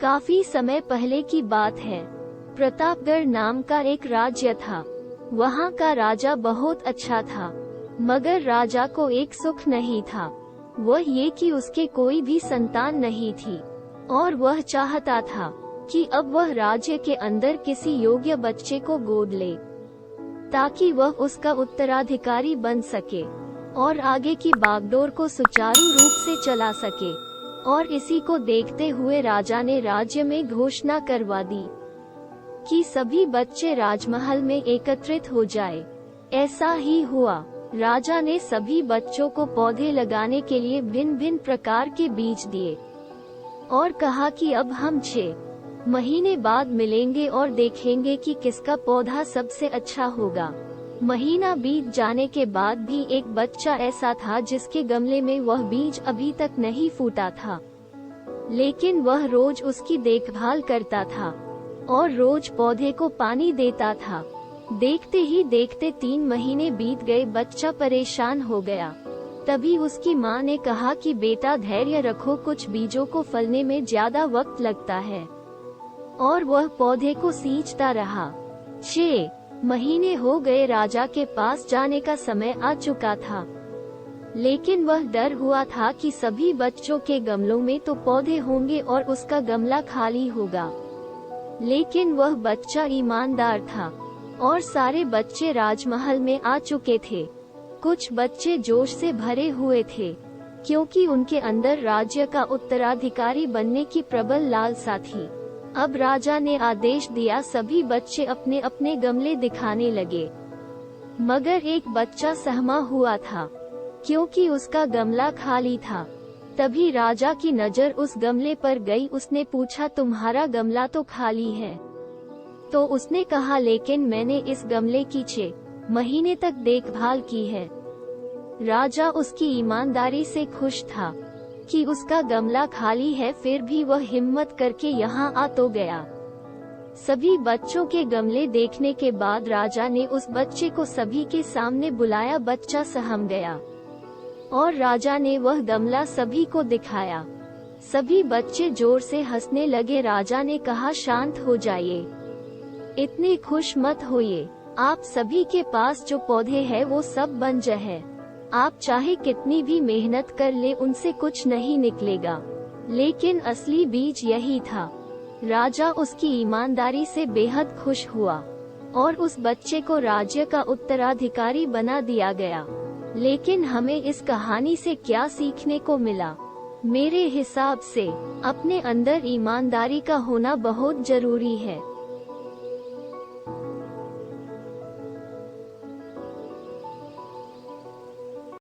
काफी समय पहले की बात है। प्रतापगढ़ नाम का एक राज्य था। वहाँ का राजा बहुत अच्छा था, मगर राजा को एक सुख नहीं था। वह ये कि उसके कोई भी संतान नहीं थी और वह चाहता था कि अब वह राज्य के अंदर किसी योग्य बच्चे को गोद ले, ताकि वह उसका उत्तराधिकारी बन सके और आगे की बागडोर को सुचारू रूप से चला सके। और इसी को देखते हुए राजा ने राज्य में घोषणा करवा दी कि सभी बच्चे राजमहल में एकत्रित हो जाए। ऐसा ही हुआ। राजा ने सभी बच्चों को पौधे लगाने के लिए भिन्न भिन्न प्रकार के बीज दिए और कहा कि अब हम 6 महीने बाद मिलेंगे और देखेंगे कि किसका पौधा सबसे अच्छा होगा। महीना बीत जाने के बाद भी एक बच्चा ऐसा था जिसके गमले में वह बीज अभी तक नहीं फूटा था, लेकिन वह रोज उसकी देखभाल करता था और रोज पौधे को पानी देता था। देखते ही देखते 3 महीने बीत गए। बच्चा परेशान हो गया। तभी उसकी माँ ने कहा कि बेटा धैर्य रखो, कुछ बीजों को फलने में ज्यादा वक्त लगता है। और वह पौधे को सींचता रहा। 6 महीने हो गए। राजा के पास जाने का समय आ चुका था, लेकिन वह डर हुआ था कि सभी बच्चों के गमलों में तो पौधे होंगे और उसका गमला खाली होगा। लेकिन वह बच्चा ईमानदार था और सारे बच्चे राजमहल में आ चुके थे। कुछ बच्चे जोश से भरे हुए थे, क्योंकि उनके अंदर राज्य का उत्तराधिकारी बनने की प्रबल लालसा थी। अब राजा ने आदेश दिया, सभी बच्चे अपने अपने गमले दिखाने लगे। मगर एक बच्चा सहमा हुआ था, क्योंकि उसका गमला खाली था। तभी राजा की नजर उस गमले पर गई। उसने पूछा, तुम्हारा गमला तो खाली है? तो उसने कहा, लेकिन मैंने इस गमले की 6 महीने तक देखभाल की है। राजा उसकी ईमानदारी से खुश था कि उसका गमला खाली है, फिर भी वह हिम्मत करके यहाँ आ तो गया। सभी बच्चों के गमले देखने के बाद राजा ने उस बच्चे को सभी के सामने बुलाया। बच्चा सहम गया और राजा ने वह गमला सभी को दिखाया। सभी बच्चे जोर से हंसने लगे। राजा ने कहा, शांत हो जाइए, इतने खुश मत होइए। आप सभी के पास जो पौधे हैं वो सब बंजर है। आप चाहे कितनी भी मेहनत कर ले, उनसे कुछ नहीं निकलेगा। लेकिन असली बीज यही था। राजा उसकी ईमानदारी से बेहद खुश हुआ और उस बच्चे को राज्य का उत्तराधिकारी बना दिया गया। लेकिन हमें इस कहानी से क्या सीखने को मिला? मेरे हिसाब से अपने अंदर ईमानदारी का होना बहुत जरूरी है।